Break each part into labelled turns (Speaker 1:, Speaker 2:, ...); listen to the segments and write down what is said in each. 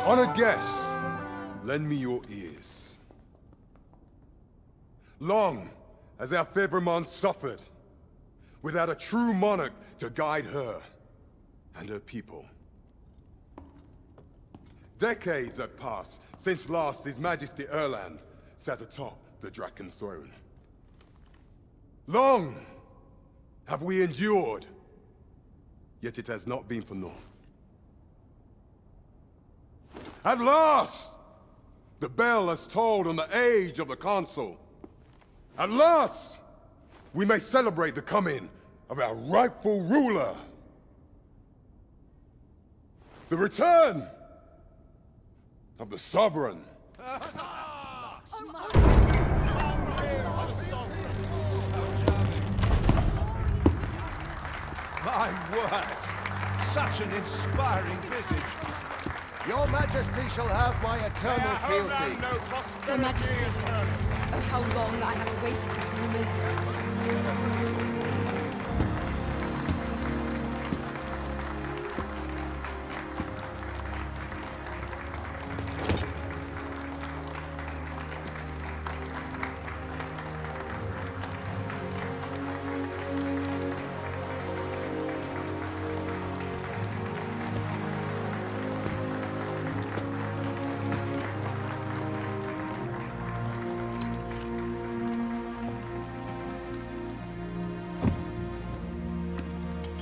Speaker 1: On a guess, lend me your ears. Long has our Fevrimon suffered, without a true monarch to guide her and her people. Decades have passed since last His Majesty Erland sat atop the Draken throne. Long have we endured, yet it has not been for naught. At last, the bell has tolled on the age of the Council. At last, we may celebrate the coming of our rightful ruler. The return of the Sovereign.
Speaker 2: My word! Such an inspiring visage.
Speaker 3: Your Majesty shall have my eternal fealty.
Speaker 4: Your Majesty, oh how long I have awaited this moment.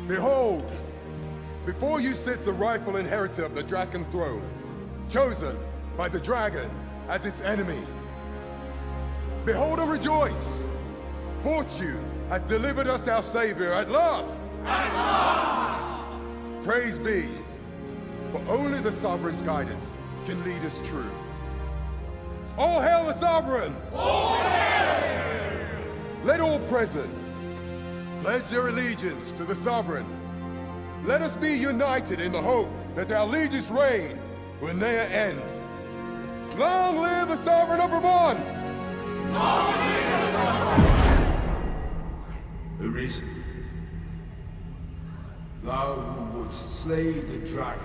Speaker 1: Behold, before you sits the rightful inheritor of the Draken throne, chosen by the dragon as its enemy. Behold and rejoice! Fortune has delivered us our savior at last! At last! Praise be, for only the Sovereign's guidance can lead us true. All hail the Sovereign! All hail! Let all present pledge their allegiance to the Sovereign. Let us be united in the hope that our liege's reign will ne'er end. Long live the Sovereign of Vermont! Long live the Sovereign!
Speaker 5: Arisen, thou who wouldst slay the dragon,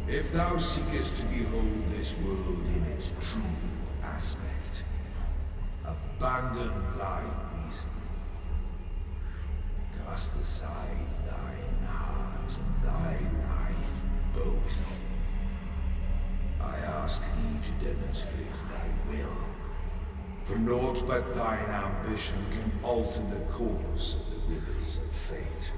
Speaker 5: if thou seekest to behold this world in its true aspect, abandon thy reason. Cast aside thine heart and thy life both. I ask thee to demonstrate thy will, for naught but thine ambition can alter the course of the rivers of fate.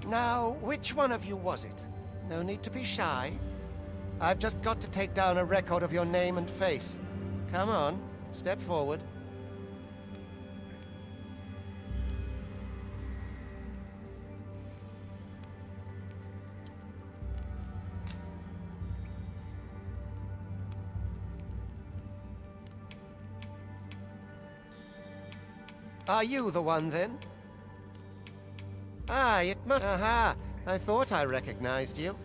Speaker 3: Now, which one of you was it? No need to be shy. I've just got to take down a record of your name and face. Come on, step forward. Are you the one, then? Ah, it must... Aha! I thought I recognized you.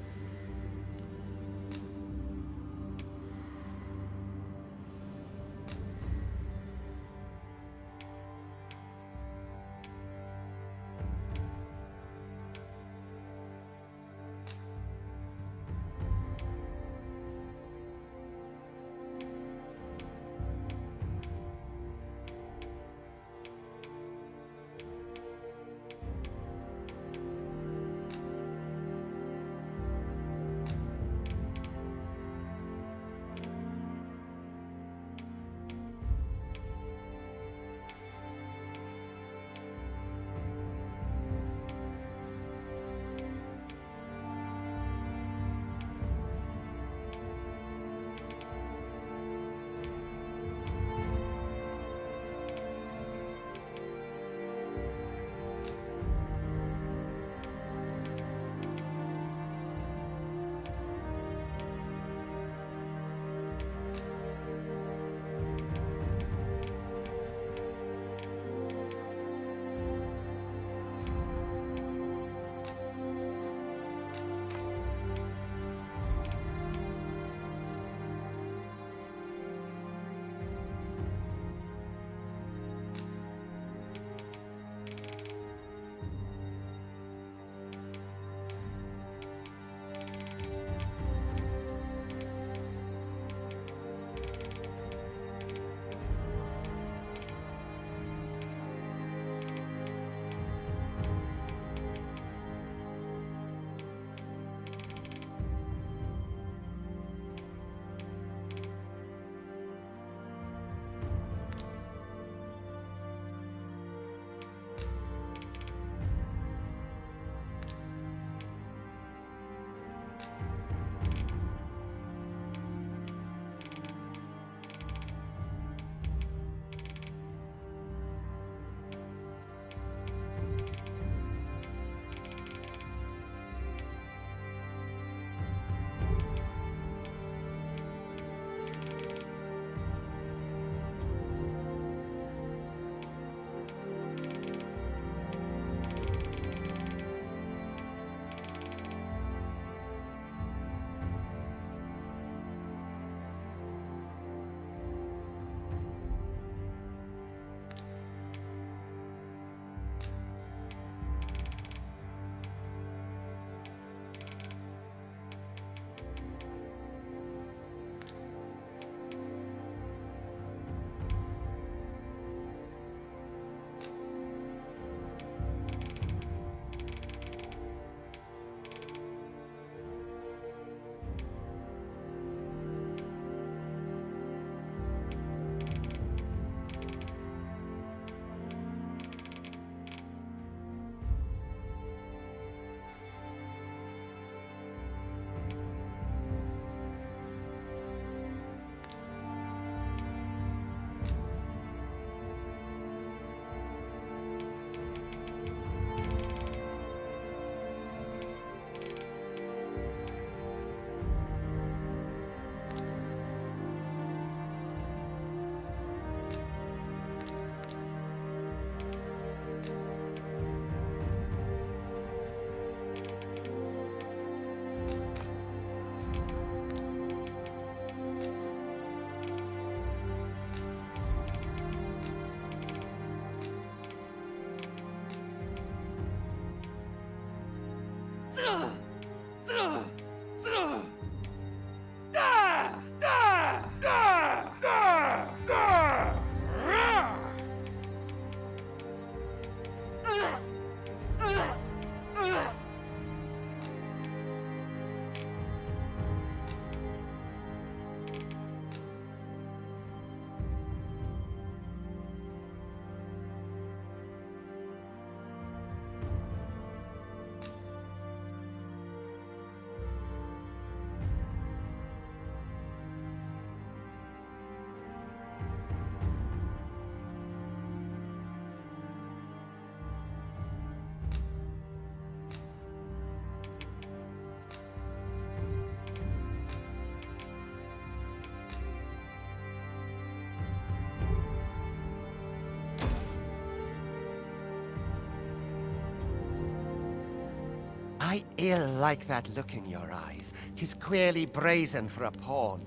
Speaker 3: I ill like that look in your eyes. 'Tis queerly brazen for a pawn.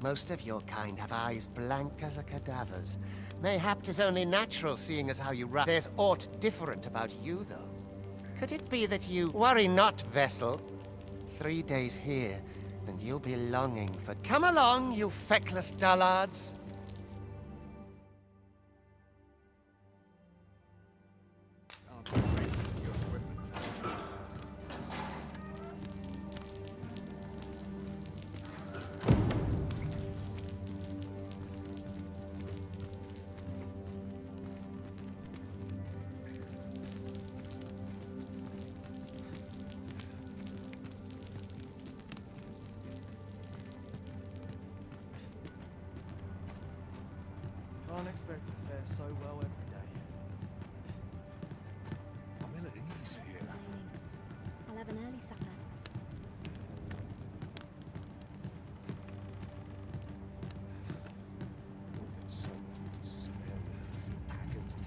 Speaker 3: Most of your kind have eyes blank as a cadaver's. Mayhap 'tis only natural, seeing as how you run. There's aught different about you, though. Could it be that you... Worry not, vessel. 3 days here, and you'll be longing for... Come along, you feckless dullards.
Speaker 6: Can't expect to fare so well every day.
Speaker 2: I'm ill at ease here.
Speaker 7: I'll have an early supper.
Speaker 2: It's so smells agony.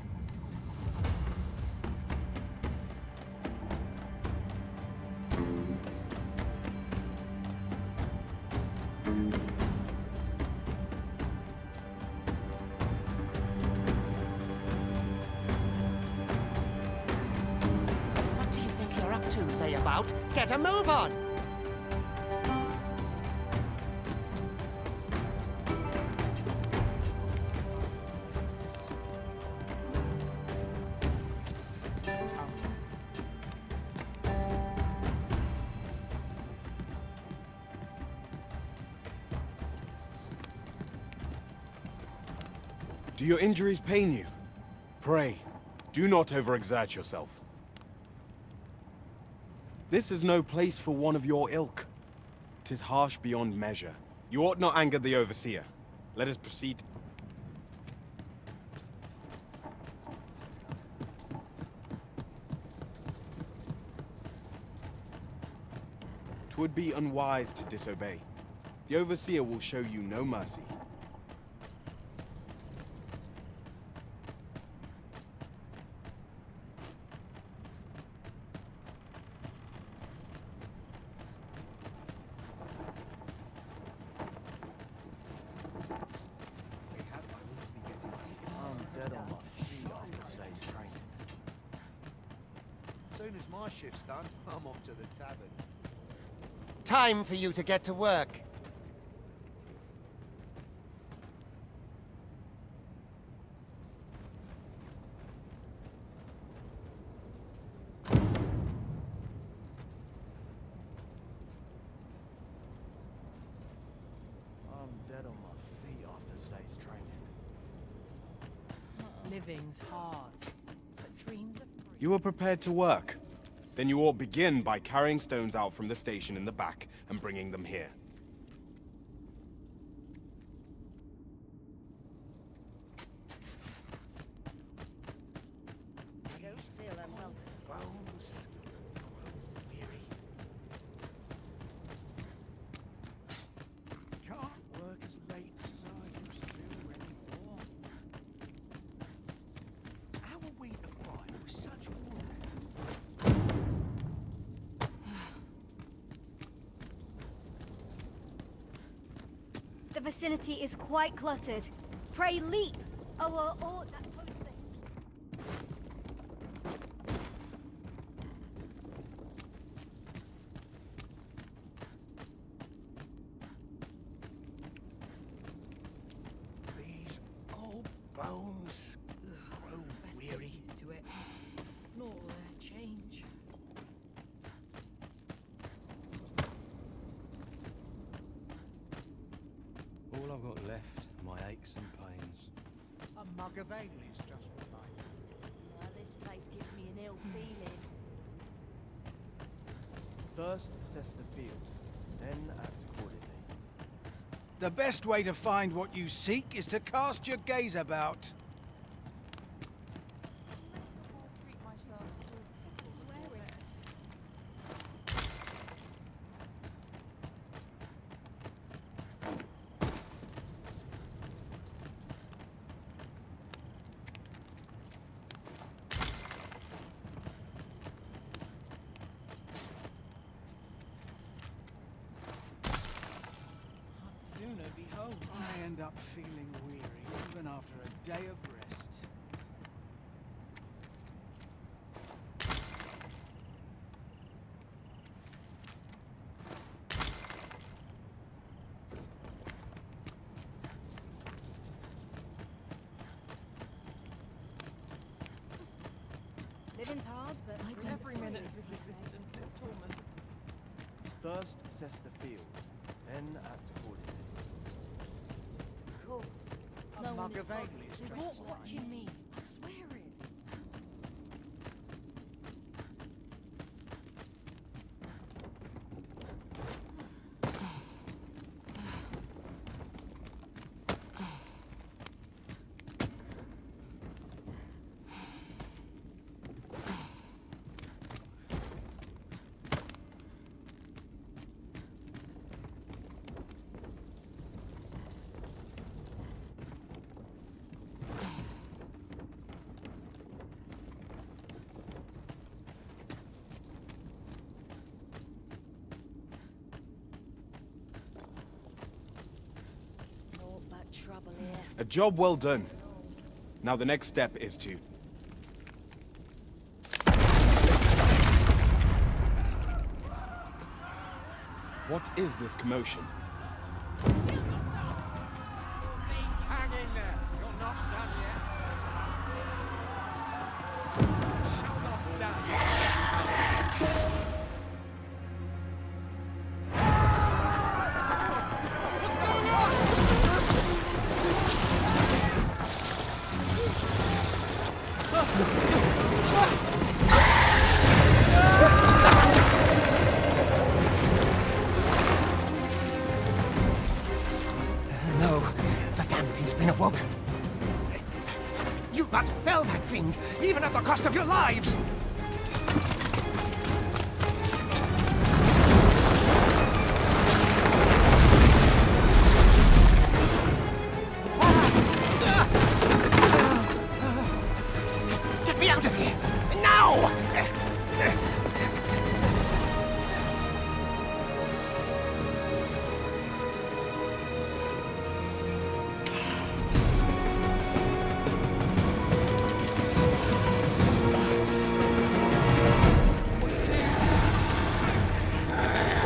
Speaker 3: What do you think you're up to, layabout? Get a move on!
Speaker 8: Do your injuries pain you? Pray, do not overexert yourself. This is no place for one of your ilk. 'Tis harsh beyond measure. You ought not anger the overseer. Let us proceed. 'Twould be unwise to disobey. The overseer will show you no mercy.
Speaker 6: I'm dead on my feet after today's training.
Speaker 2: As soon as my shift's done, I'm off to the tavern.
Speaker 3: Time for you to get to work.
Speaker 6: I'm dead on my feet after today's training.
Speaker 9: Living's hard, but dreams are free.
Speaker 8: You are prepared to work. Then you ought begin by carrying stones out from the station in the back and bringing them here.
Speaker 7: Ghost feel unwelcome.
Speaker 2: Bones. Weary. Can't work as late as I used to anymore. How are we to fight with such war?
Speaker 10: The vicinity is quite cluttered. Pray leap! Or that posting.
Speaker 2: aches and pains.
Speaker 10: A mug of ale is just what I need.
Speaker 9: This place gives me an ill feeling.
Speaker 6: First, assess the field, then act accordingly.
Speaker 10: The best way to find what you seek is to cast your gaze about.
Speaker 9: Treat myself to swearing. Sooner be home.
Speaker 10: I end up feeling weary even after a day of rest.
Speaker 7: Living's hard, but
Speaker 9: Every minute of this existence is torment.
Speaker 6: First, assess the field, then act accordingly.
Speaker 9: Of course.
Speaker 10: A
Speaker 9: No
Speaker 10: mug
Speaker 9: one
Speaker 10: of ale
Speaker 9: involved
Speaker 10: is
Speaker 9: is
Speaker 10: just what I
Speaker 9: watching me. I swear it. Naught but trouble here.
Speaker 8: A job well done. Now the next step is to... What is this commotion?
Speaker 2: Hang in there. You're not done yet. Shall not stand.
Speaker 3: No, the damn thing's been awoken. You but fell that fiend, even at the cost of your lives! Get me out of here! Now!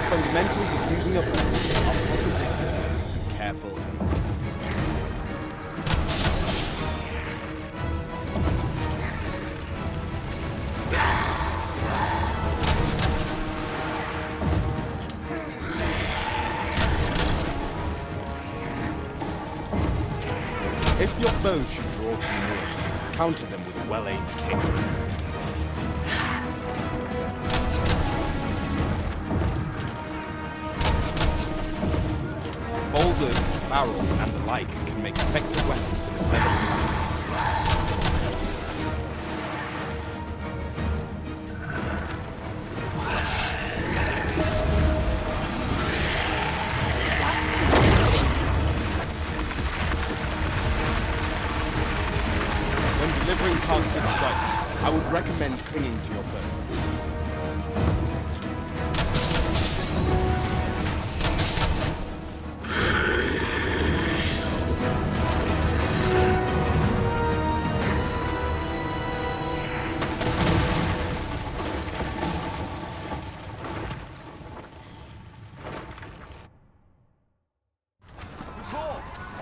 Speaker 8: Fundamentals of using a bow are proper distance. Careful. If your bow should draw too near, counter them with a well-aimed kick. Boulders, barrels, and the like can make effective weapons with a clever implemented. When delivering targeted strikes, I would recommend clinging to your foe.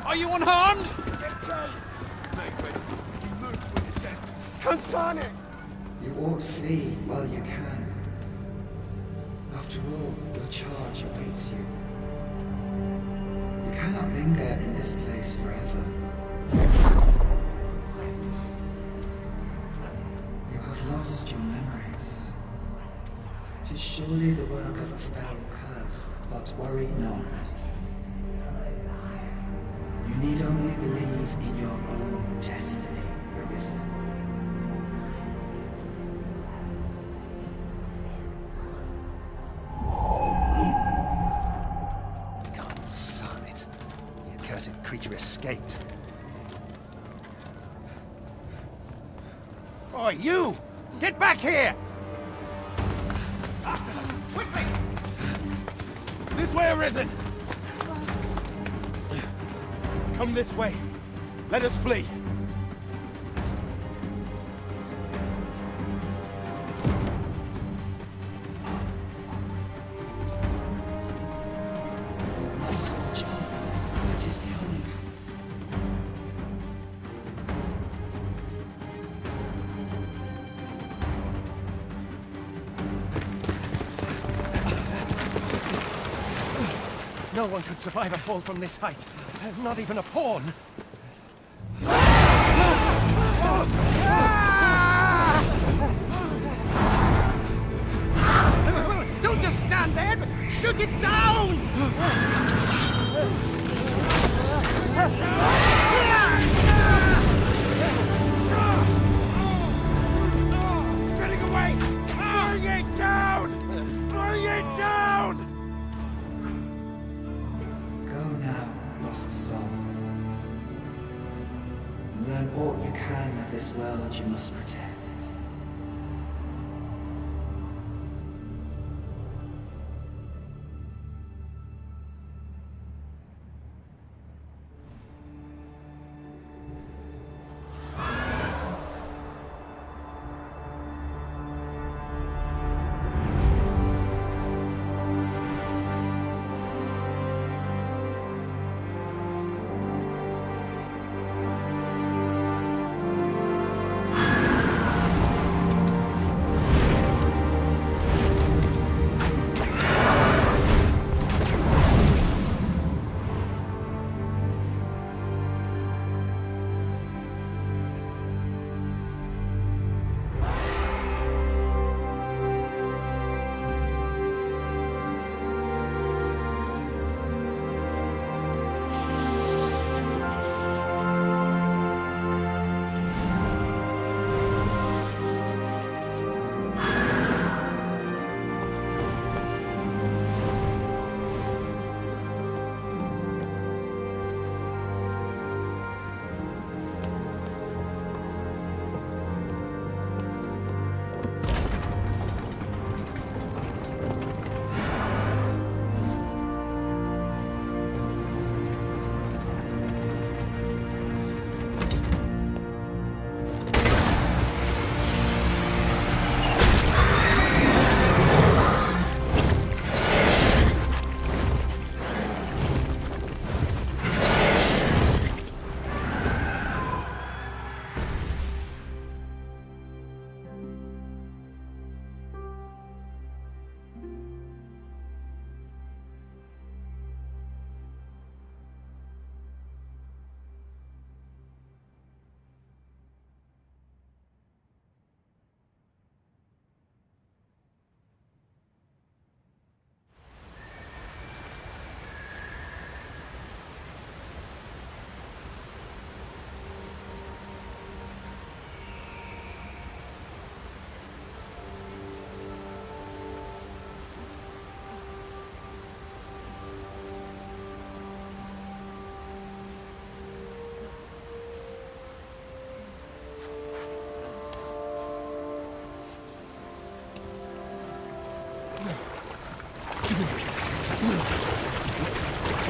Speaker 2: Are you unharmed?
Speaker 1: Make ready. You lose when you sent.
Speaker 2: Consarne!
Speaker 5: You ought flee while you can. After all, your charge awaits you. You cannot linger in this place forever.
Speaker 11: You have lost your memories. 'Tis surely the work of a foul curse, but worry not. You need only believe in your own destiny, Arisen.
Speaker 3: God son it. The accursed creature escaped.
Speaker 10: Oh, you! Get back here! Quickly!
Speaker 8: This way, Arisen! Come this way. Let us flee.
Speaker 11: You must jump. That is the only way.
Speaker 10: No one could survive a fall from this height. Not even a pawn. Don't just stand there, but shoot it down! It's getting away! Bring it down! Bring it down!
Speaker 11: Go now, lost soul. Learn all you can of this world you must protect.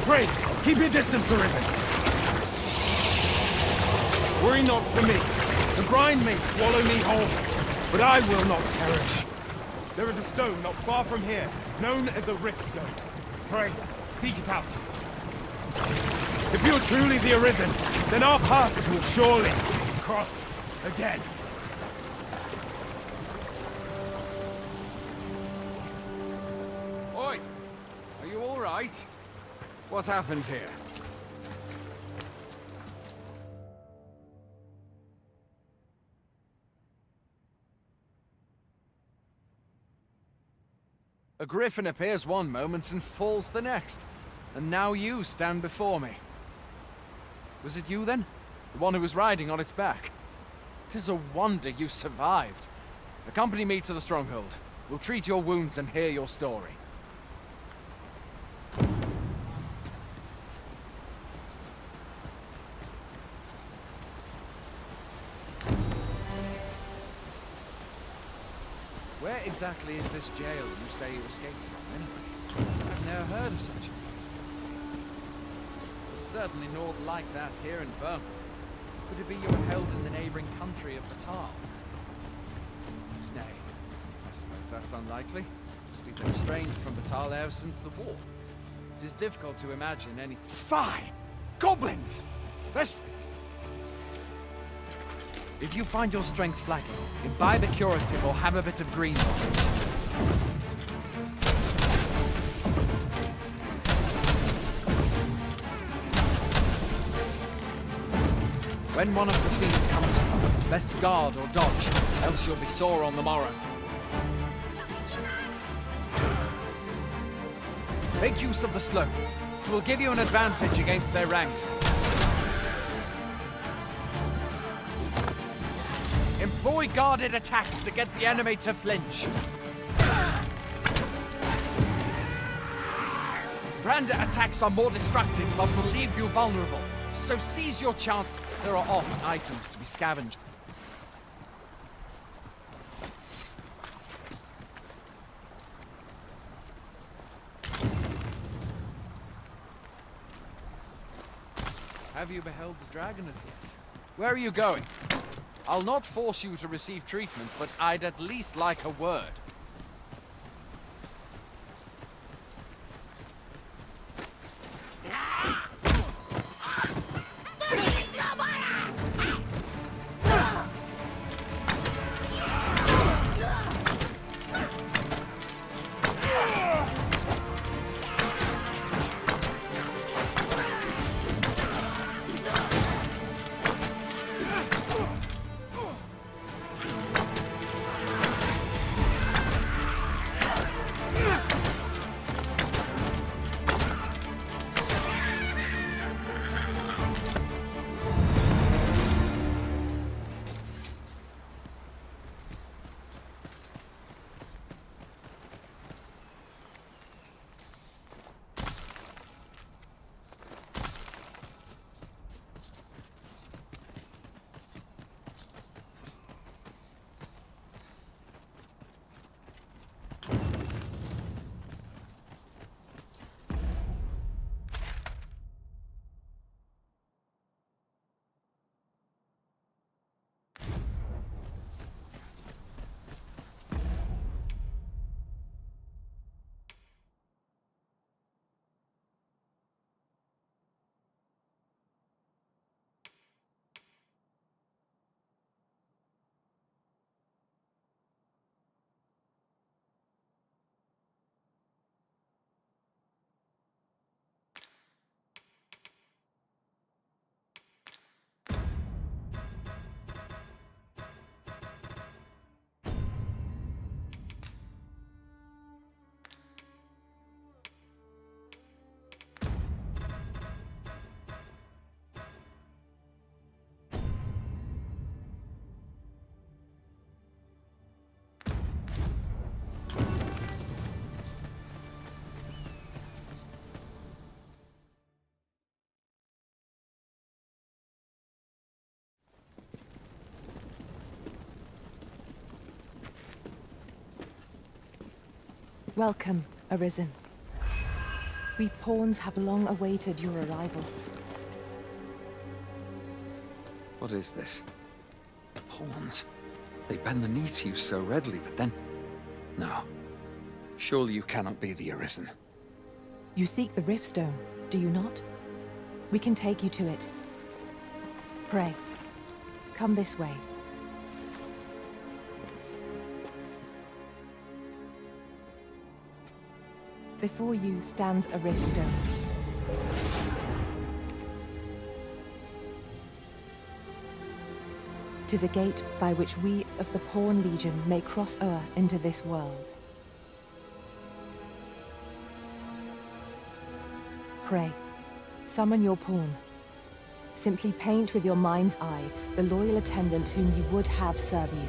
Speaker 8: Pray, keep your distance, Arisen. Worry not for me. The brine may swallow me whole, but I will not perish. There is a stone not far from here, known as a rift stone. Pray, seek it out. If you're truly the Arisen, then our paths will surely cross again.
Speaker 2: Oi! Are you all right? What happened here?
Speaker 12: A griffin appears one moment and falls the next. And now you stand before me. Was it you then? The one who was riding on its back? 'Tis a wonder you survived. Accompany me to the stronghold. We'll treat your wounds and hear your story. Where exactly is this jail you say you escaped from, anyway? I've never heard of such a place. There's certainly naught like that here in Vermont. Could it be you were held in the neighboring country of Batal? Nay, I suppose that's unlikely. We've been estranged from Batal ever since the war. It is difficult to imagine any— Fie! Goblins! Best— If you find your strength flagging, imbibe a curative or have a bit of green. When one of the fiends comes up, best guard or dodge, else you'll be sore on the morrow. Make use of the slope. It will give you an advantage against their ranks. Employ guarded attacks to get the enemy to flinch. Branded attacks are more destructive but will leave you vulnerable. So seize your chance. There are often items to be scavenged. Have you beheld the dragon as yet? Where are you going? I'll not force you to receive treatment, but I'd at least like a word.
Speaker 13: Welcome, Arisen. We pawns have long awaited your arrival.
Speaker 12: What is this? Pawns? They bend the knee to you so readily, but then... No. Surely you cannot be the Arisen.
Speaker 13: You seek the Riftstone, do you not? We can take you to it. Pray, come this way. Before you stands a Riftstone. "'Tis a gate by which we of the Pawn Legion may cross o'er into this world. Pray. Summon your pawn. Simply paint with your mind's eye the loyal attendant whom you would have serve you.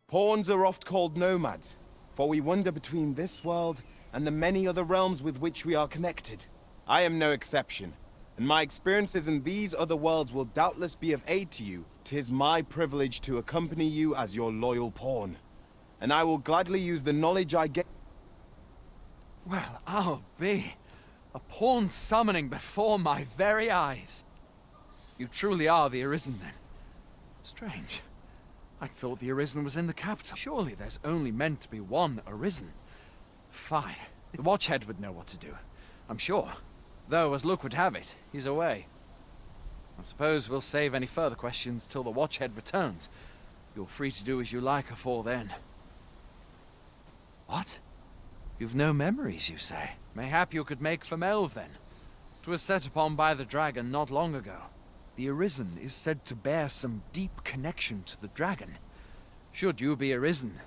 Speaker 8: Pawns are oft called nomads, for we wander between this world and the many other realms with which we are connected. I am no exception, and my experiences in these other worlds will doubtless be of aid to you. 'Tis my privilege to accompany you as your loyal pawn, and I will gladly use the knowledge I get.
Speaker 12: Well, I'll be. A pawn summoning before my very eyes. You truly are the Arisen, then. Strange. I thought the Arisen was in the capital. Surely there's only meant to be one Arisen. Fine. The Watchhead would know what to do, I'm sure. Though, as luck would have it, he's away. I suppose we'll save any further questions till the Watchhead returns. You're free to do as you like afore then. What? You've no memories, you say? Mayhap you could make for Melve, then. 'Twas set upon by the dragon not long ago. The Arisen is said to bear some deep connection to the dragon. Should you be Arisen,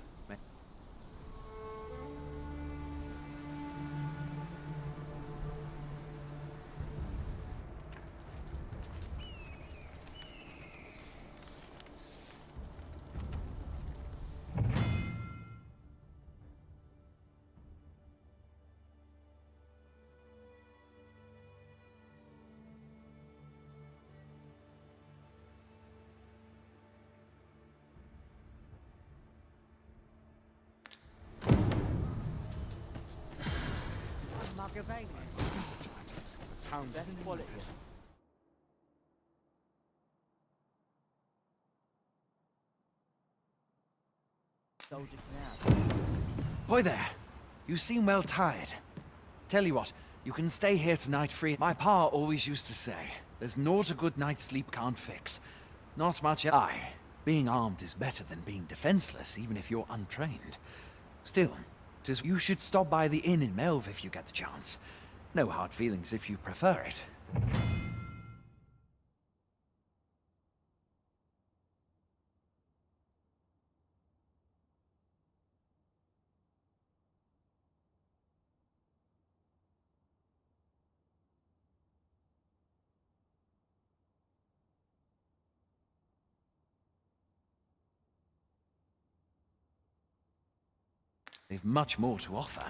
Speaker 12: the town's best quality. Boy there, you seem well tired. Tell you what, you can stay here tonight free. My pa always used to say, there's naught a good night's sleep can't fix. Not much. Aye, being armed is better than being defenseless, even if you're untrained. Still, you should stop by the inn in Melve if you get the chance. No hard feelings if you prefer it. They've much more to offer.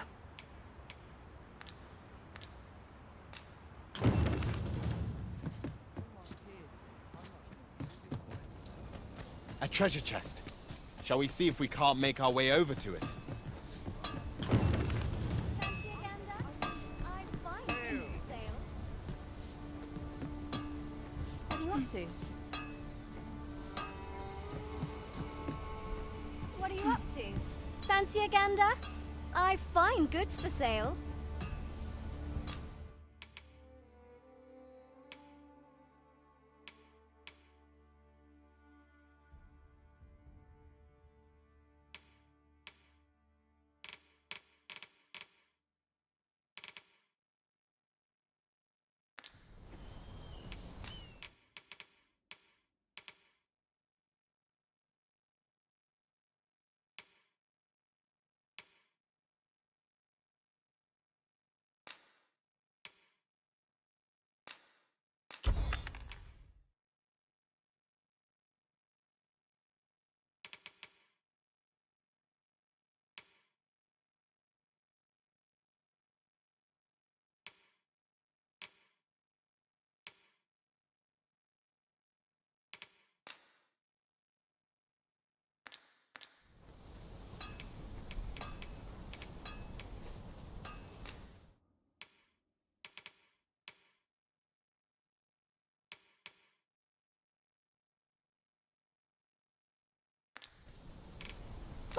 Speaker 8: A treasure chest. Shall we see if we can't make our way over to it?
Speaker 4: What are you up to?
Speaker 14: What are you up to? Fancy a gander? I find goods for sale.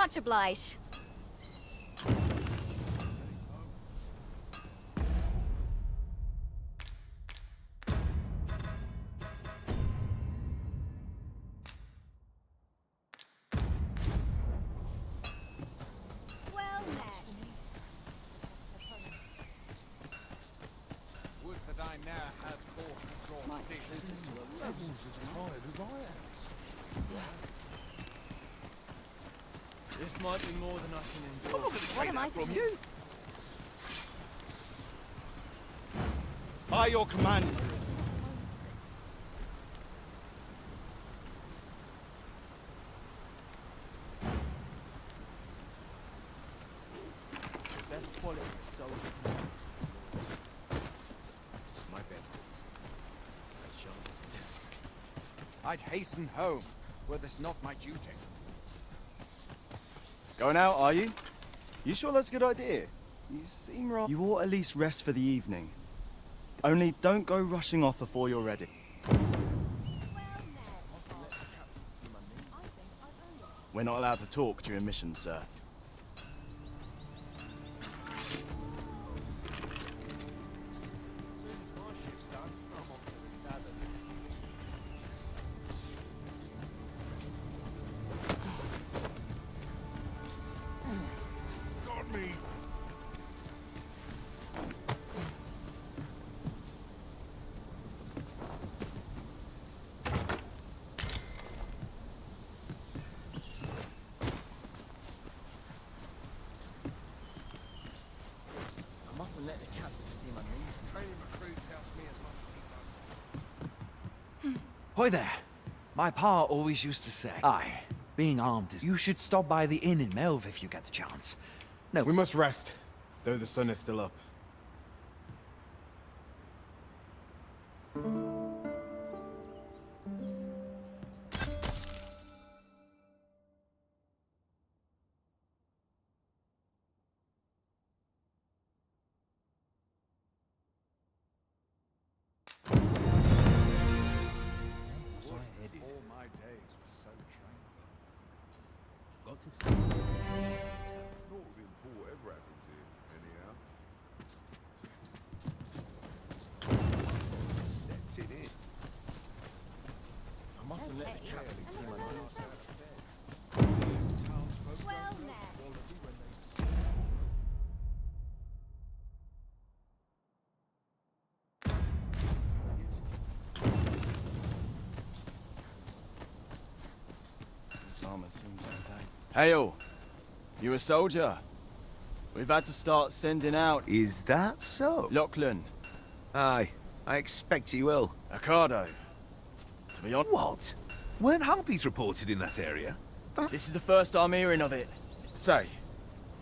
Speaker 14: Much obliged. Well met.
Speaker 12: Would that I ne'er had force to draw steel.
Speaker 6: This might be more than I can endure.
Speaker 2: I'm not going to take that from you.
Speaker 8: By your command.
Speaker 6: The best quality of soldier.
Speaker 2: My benefits. That's sharp.
Speaker 12: I'd hasten home, were this not my duty.
Speaker 6: Going out, are you? You sure that's a good idea? You seem wrong. You ought at least rest for the evening. Only don't go rushing off before you're ready. We're not allowed to talk during missions, sir.
Speaker 2: Got me.
Speaker 6: I mustn't let the captain see my knees.
Speaker 2: Training recruits helps me as much as he does.
Speaker 12: Hoy there. My pa always used to say, aye, being armed is... You should stop by the inn in Melve if you get the chance. No.
Speaker 8: We must rest, though the sun is still up.
Speaker 12: All my days were so trained.
Speaker 2: Got to see. Not within Port ever happens here, anyhow. Stepped it in.
Speaker 6: I mustn't let the captain see my knees.
Speaker 14: Well met.
Speaker 6: Hey, all. You a soldier? We've had to start sending out...
Speaker 2: Is that so?
Speaker 6: Lachlan.
Speaker 2: Aye, I expect he will.
Speaker 6: Ocado. To be honest...
Speaker 2: What? Weren't harpies reported in that area?
Speaker 6: This is the first I'm hearing of it. Say,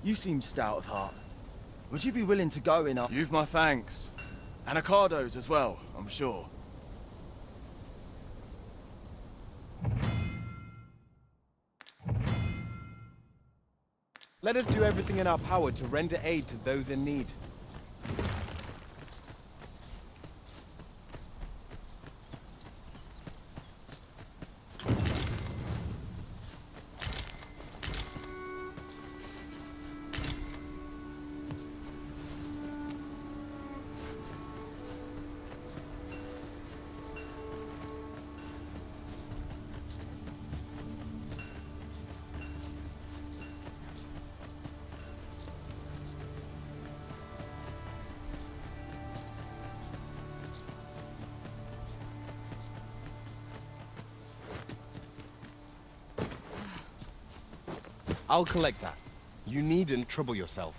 Speaker 6: you seem stout of heart. Would you be willing to go in... You've my thanks. And Ocado's as well, I'm sure.
Speaker 8: Let us do everything in our power to render aid to those in need. I'll collect that. You needn't trouble yourself.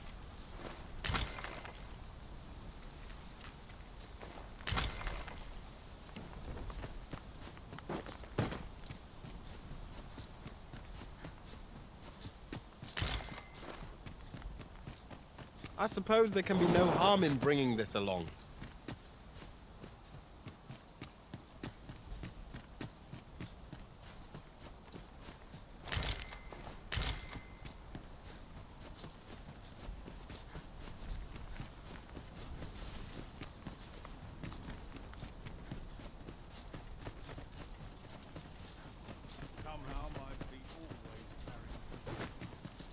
Speaker 8: I suppose there can be no harm in bringing this along.
Speaker 2: Somehow my feet always carry me.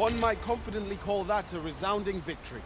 Speaker 8: One might confidently call that a resounding victory.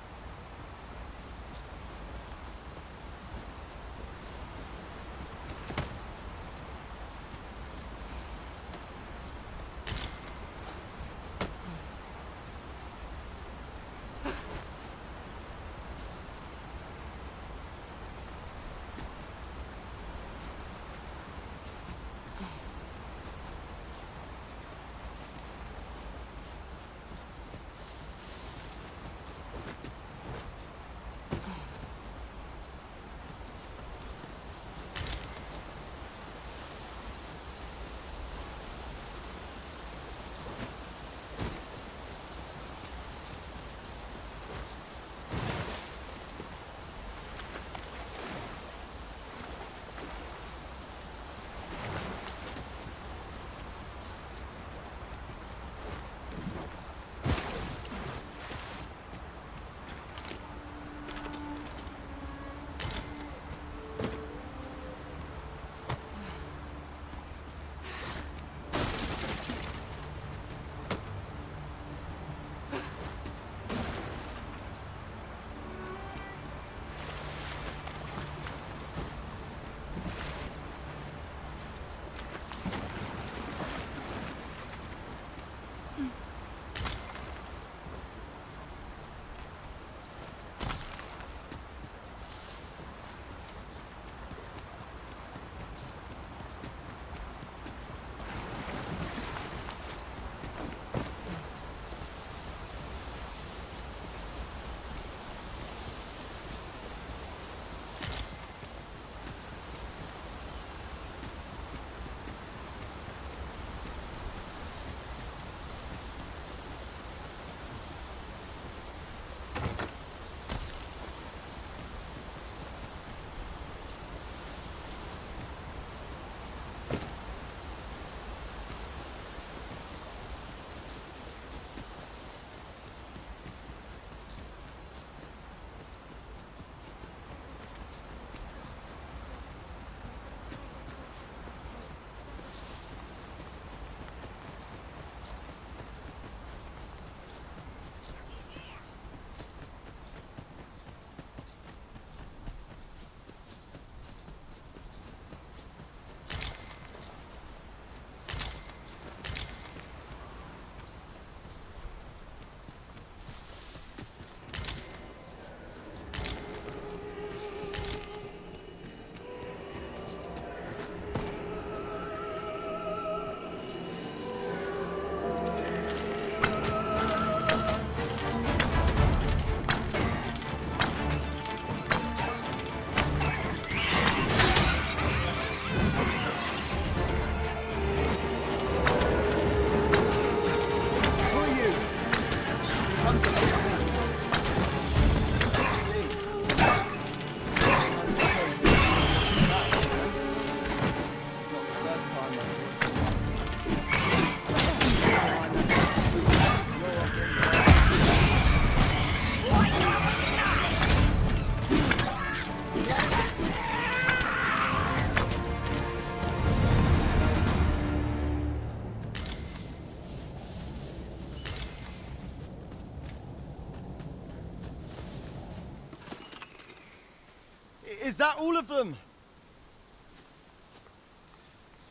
Speaker 6: Is that all of them?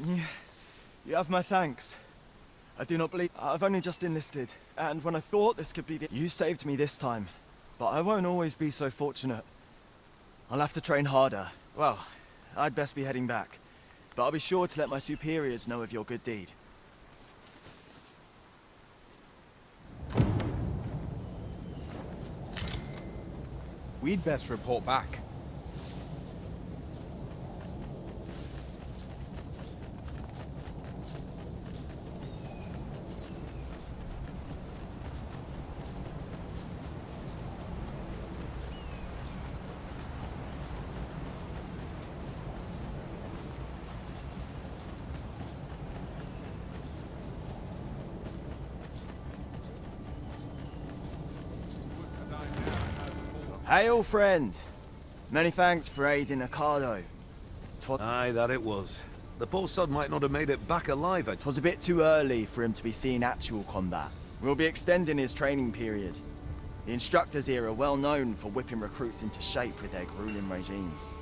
Speaker 6: You have my thanks. I do not believe... I've only just enlisted, and when I thought this could be the... You saved me this time, but I won't always be so fortunate. I'll have to train harder. Well, I'd best be heading back, but I'll be sure to let my superiors know of your good deed.
Speaker 8: We'd best report back.
Speaker 6: Hail, friend! Many thanks for aiding Ocado.
Speaker 15: Aye, that it was. The poor sod might not have made it back alive.
Speaker 6: 'Twas a bit too early for him to be seeing actual combat. We'll be extending his training period. The instructors here are well known for whipping recruits into shape with their grueling regimes.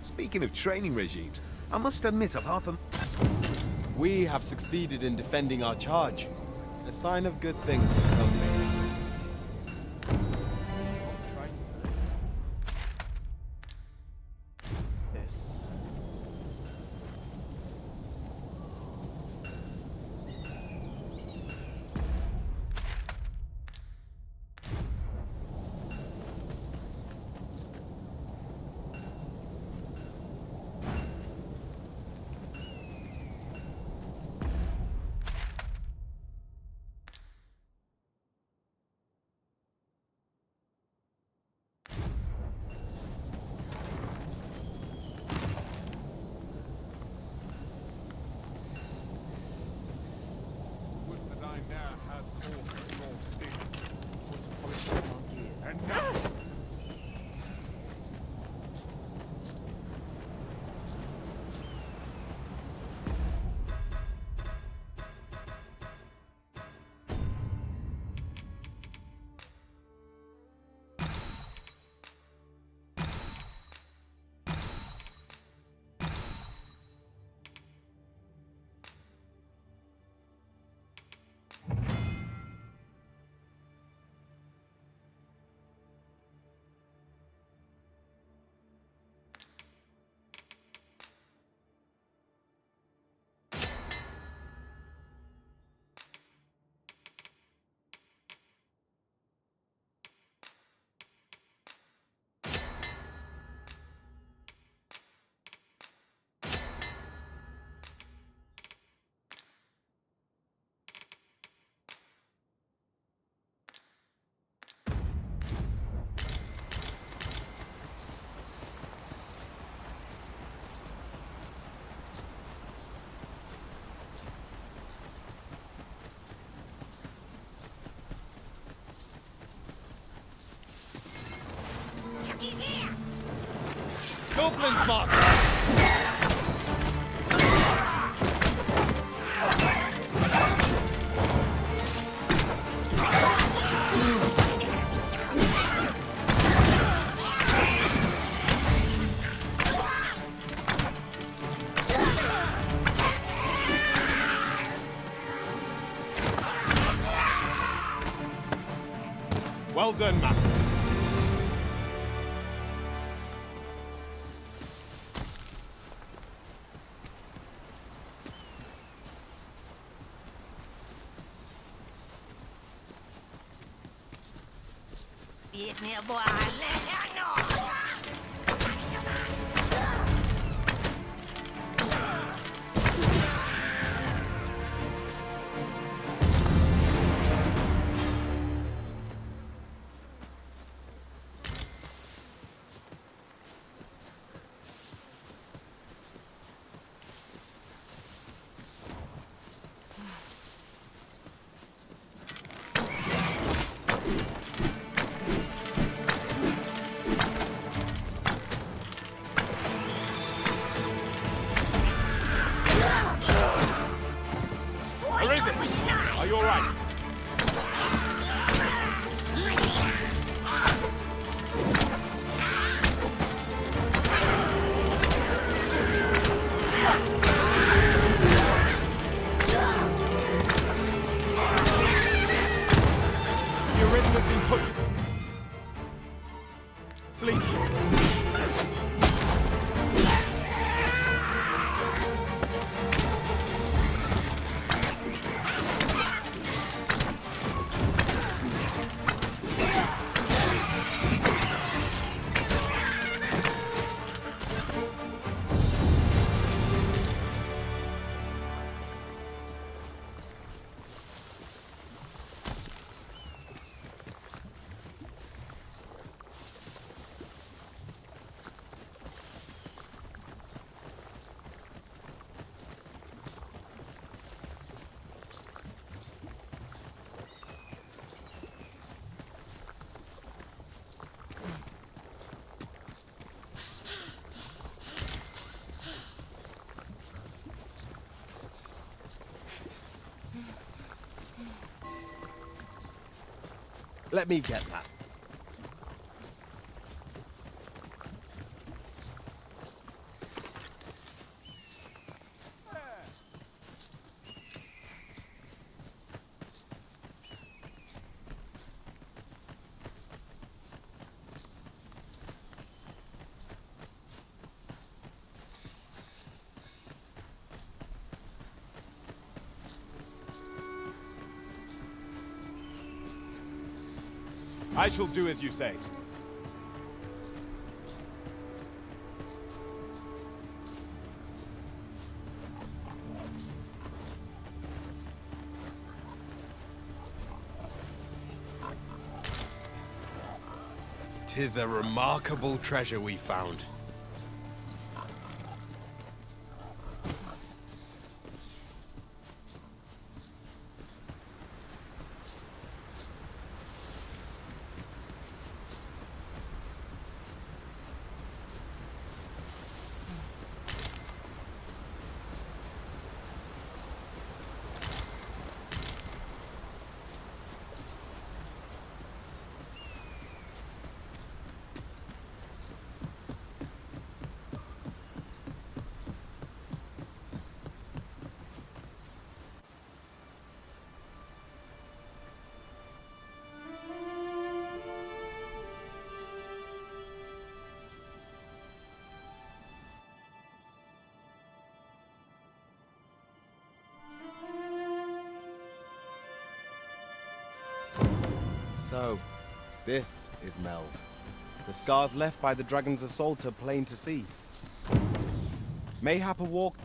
Speaker 15: Speaking of training regimes, I must admit I've half a...
Speaker 8: We have succeeded in defending our charge. A sign of good things to come.
Speaker 6: This.
Speaker 8: Goblins, master! Well done, master. Are you all right? The arisen has been put. Sleep. Let me get that. I shall do as you say. "'Tis a remarkable treasure we found. So, this is Melv. The scars left by the dragon's assault are plain to see. Mayhap a walk...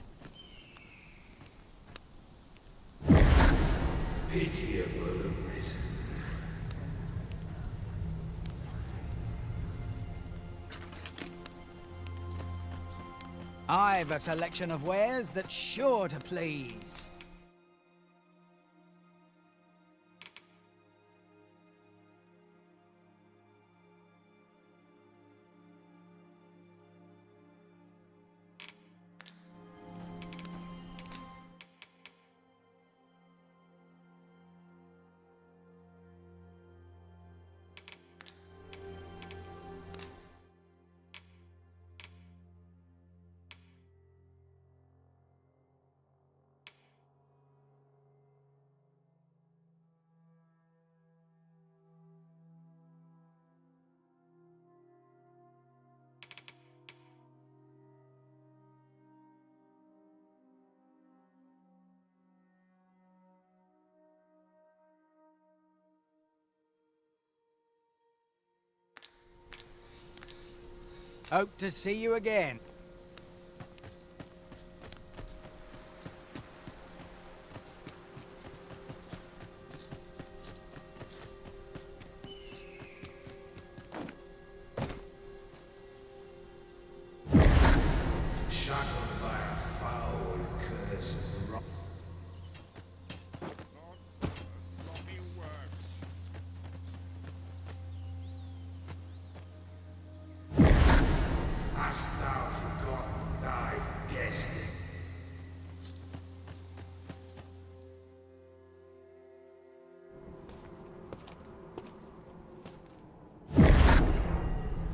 Speaker 5: Pitiable arisen.
Speaker 10: I've a selection of wares that's sure to please. Hope to see you again.
Speaker 5: Shackled by a foul curse of rock. Hast thou forgotten thy destiny?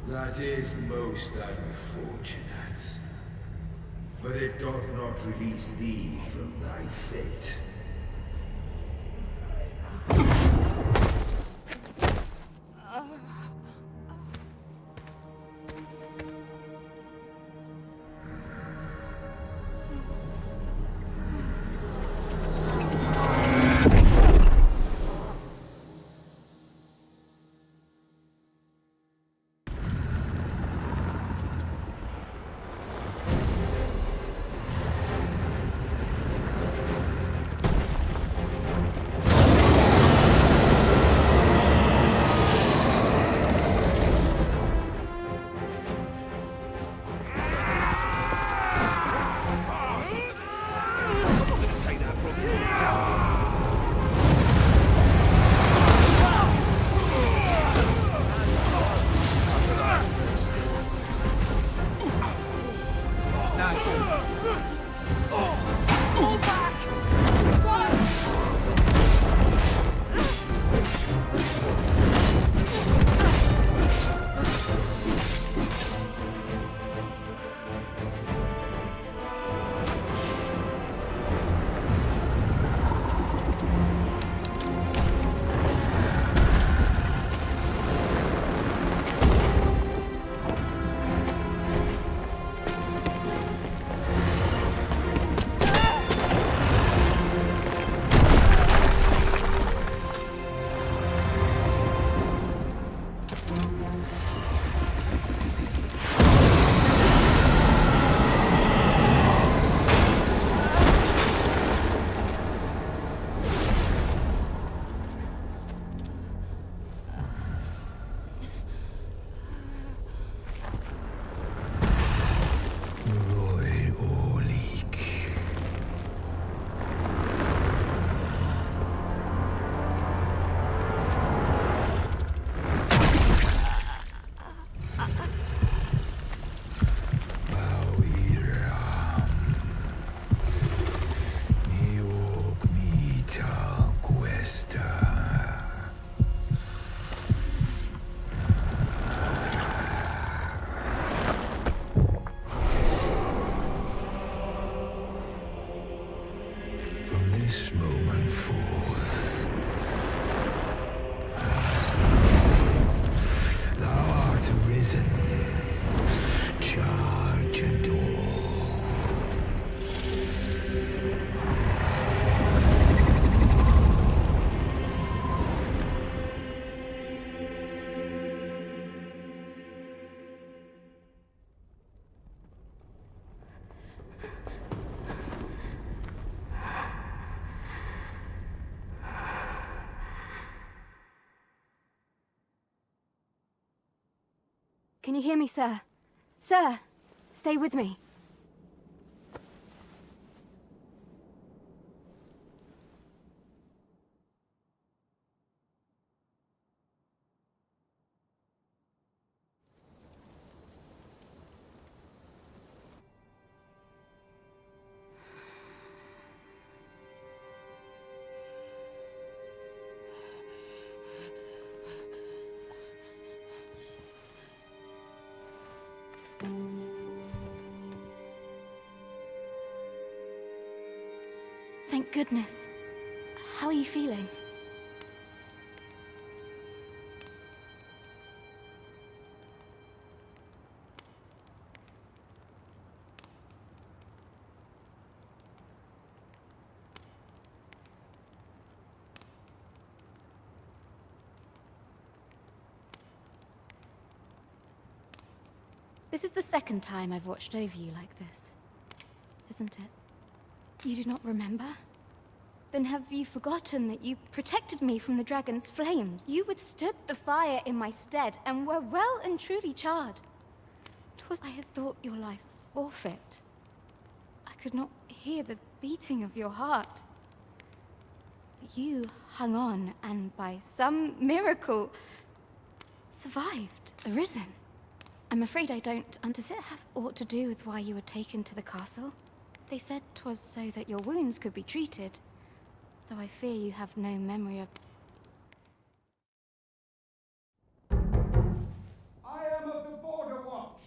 Speaker 5: That is most unfortunate. But it doth not release thee from thy fate. this moment forth. Thou art arisen. Charge and all.
Speaker 14: Can you hear me, sir? Sir, stay with me. Thank goodness. How are you feeling? This is the second time I've watched over you like this, isn't it? You do not remember? Then have you forgotten that you protected me from the dragon's flames? You withstood the fire in my stead and were well and truly charred. 'Twas I had thought your life forfeit. I could not hear the beating of your heart. But you hung on and by some miracle survived, arisen. I'm afraid I don't Does it have aught to do with why you were taken to the castle? They said 'twas so that your wounds could be treated, though I fear you have no memory of...
Speaker 16: I am of the Border Watch.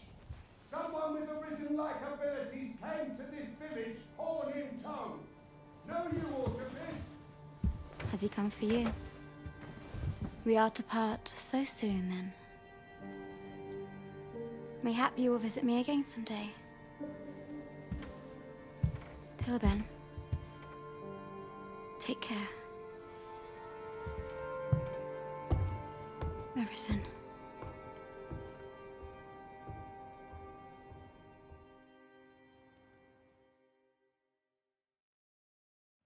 Speaker 16: Someone with arisen-like abilities came to this village, horn in tow. Know you aught of this?
Speaker 14: Has he come for you? We are to part so soon, then. Mayhap you will visit me again someday. Till then, take care. Arisen.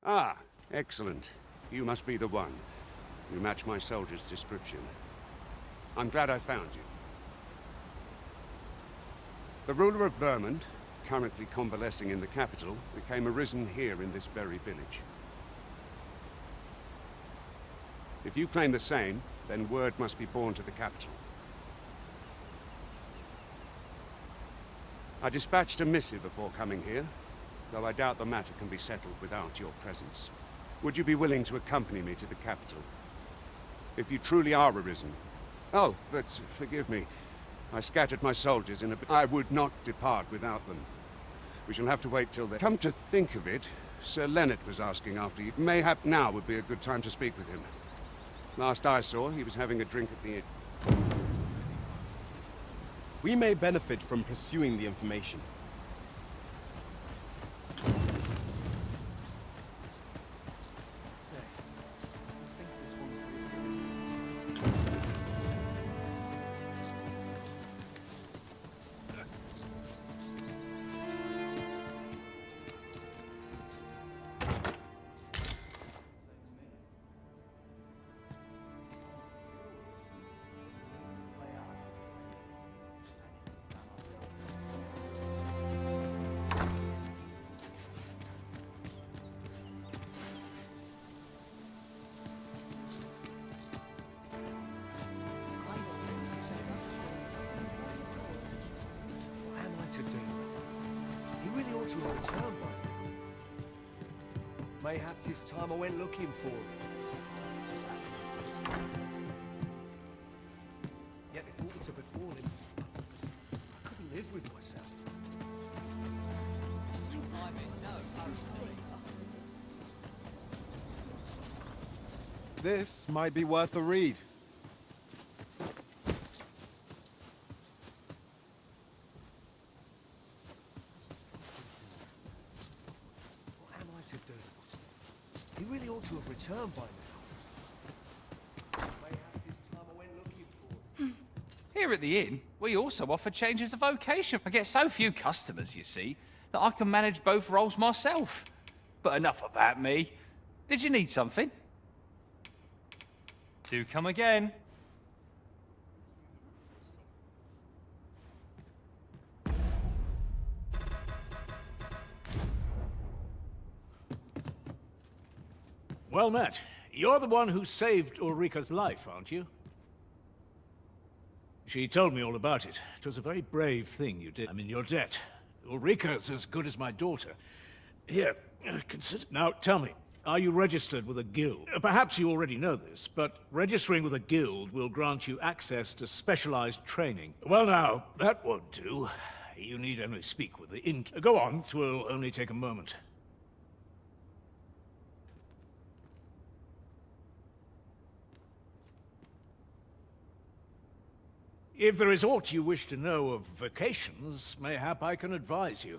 Speaker 17: Ah, excellent. You must be the one. You match my soldier's description. I'm glad I found you. The ruler of Vermont, currently convalescing in the capital, became arisen here in this very village. If you claim the same, then word must be borne to the capital. I dispatched a missive before coming here, though I doubt the matter can be settled without your presence. Would you be willing to accompany me to the capital? If you truly are arisen... Oh, but forgive me. I scattered my soldiers in a... I would not depart without them. We shall have to wait till they... Come to think of it, Sir Leonard was asking after you. Mayhap now would be a good time to speak with him. Last I saw, he was having a drink at the inn.
Speaker 8: We may benefit from pursuing the information.
Speaker 18: To return by now. Mayhap 'tis time I went looking for him. Yet if aught were to befall him, I couldn't live with myself.
Speaker 8: This might be worth a read.
Speaker 18: What am I to do? He really ought to have returned by now. Mayhaps his time I went looking for him.
Speaker 12: Here at the inn, we also offer changes of vocation. I get so few customers, you see, that I can manage both roles myself. But enough about me. Did you need something?
Speaker 19: Do come again.
Speaker 10: Well met. You're the one who saved Ulrika's life, aren't you? She told me all about it. It was a very brave thing you did. I'm in your debt. Ulrika's as good as my daughter. Here, consider... Now, tell me, are you registered with a guild? Perhaps you already know this, but registering with a guild will grant you access to specialized training. Well now, that won't do. You need only speak with the inn... Go on, 'twill only take a moment. If there is aught you wish to know of vocations, mayhap I can advise you.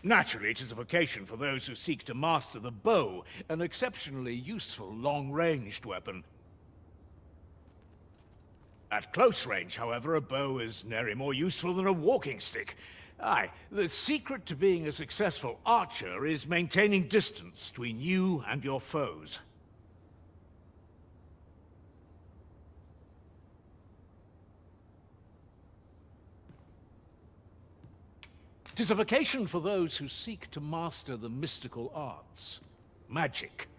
Speaker 10: Naturally, it is a vocation for those who seek to master the bow, an exceptionally useful long-ranged weapon. At close range, however, a bow is nary more useful than a walking stick. Aye, the secret to being a successful archer is maintaining distance between you and your foes. It is a vocation for those who seek to master the mystical arts. Magic.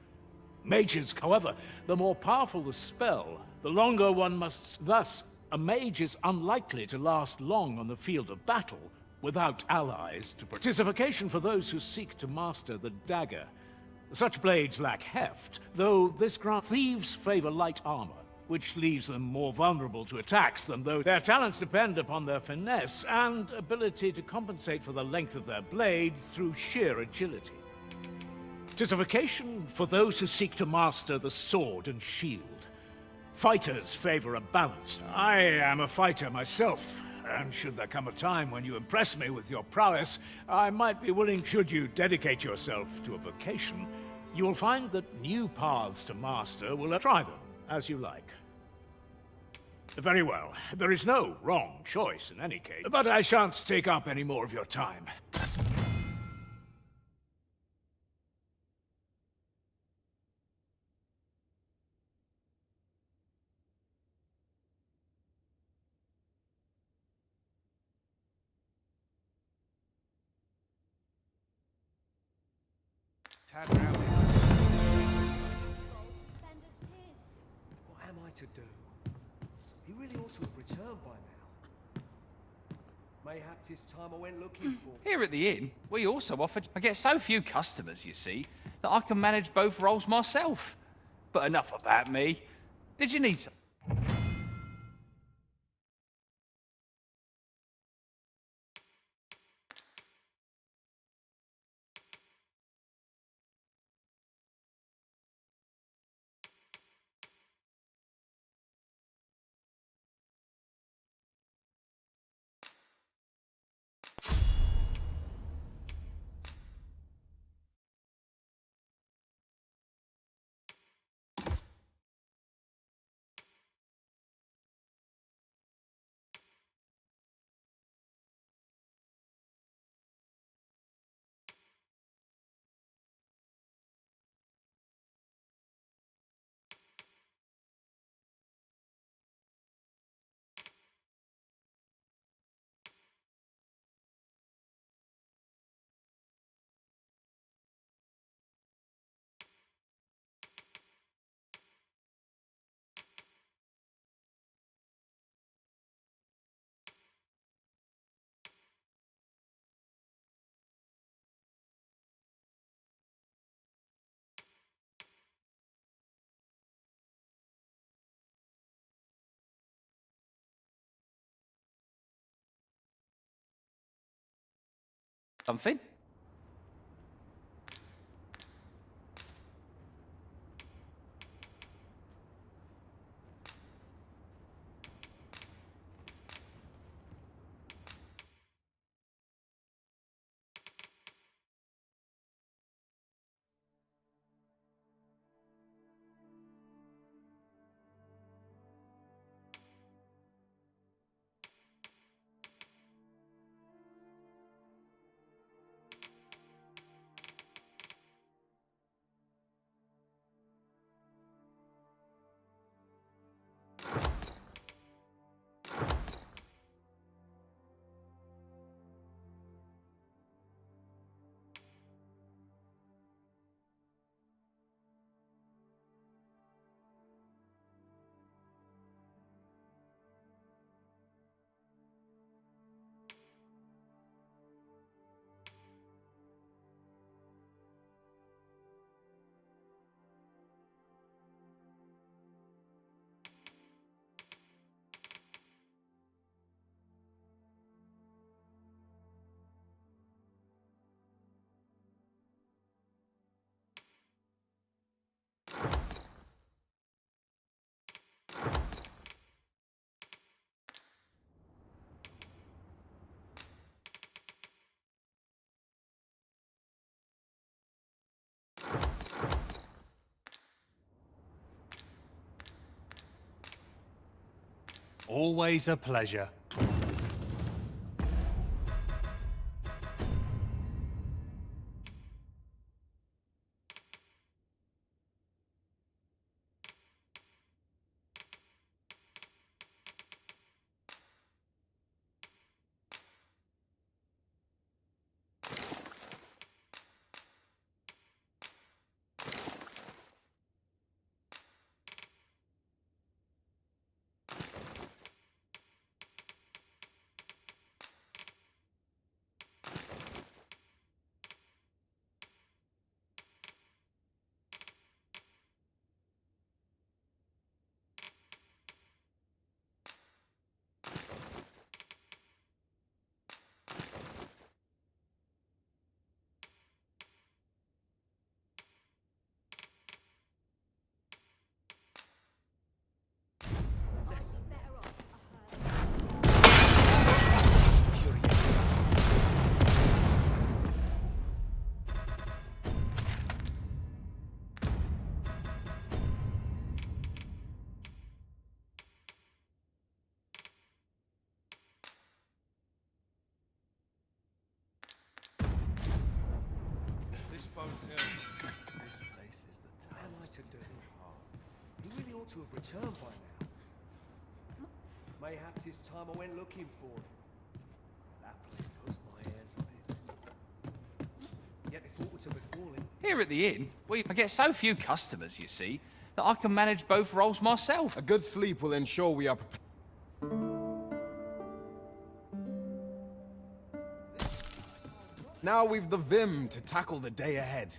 Speaker 10: Mages, however, the more powerful the spell, the longer one must... Thus, a mage is unlikely to last long on the field of battle without allies to protect. It is a vocation for those who seek to master the dagger. Such blades lack heft, though this grant thieves favor light armor, which leaves them more vulnerable to attacks than those. Their talents depend upon their finesse and ability to compensate for the length of their blade through sheer agility. It is a vocation for those who seek to master the sword and shield. Fighters favor a balance. I am a fighter myself, and should there come a time when you impress me with your prowess, I might be willing. Should you dedicate yourself to a vocation, you will find that new paths to master will try them as you like. Very well. There is no wrong choice in any case, but I shan't take up any more of your time.
Speaker 12: Turn around.
Speaker 18: What am I to do? He really ought to have returned by now. Mayhaps his time I went looking for him.
Speaker 12: Here at the inn, we also offer... I get so few customers, you see, that I can manage both roles myself. But enough about me. Did you need some... Something?
Speaker 2: Always a pleasure.
Speaker 18: This place is the town. What am I to do? He really ought to have returned by now. Mayhaps it's time I went looking for him. That place puts my ears a bit. Yet if aught were to befall him,
Speaker 12: Here at the inn, I get so few customers, you see, that I can manage both roles myself.
Speaker 8: A good sleep will ensure we are prepared. Now we've the vim to tackle the day ahead.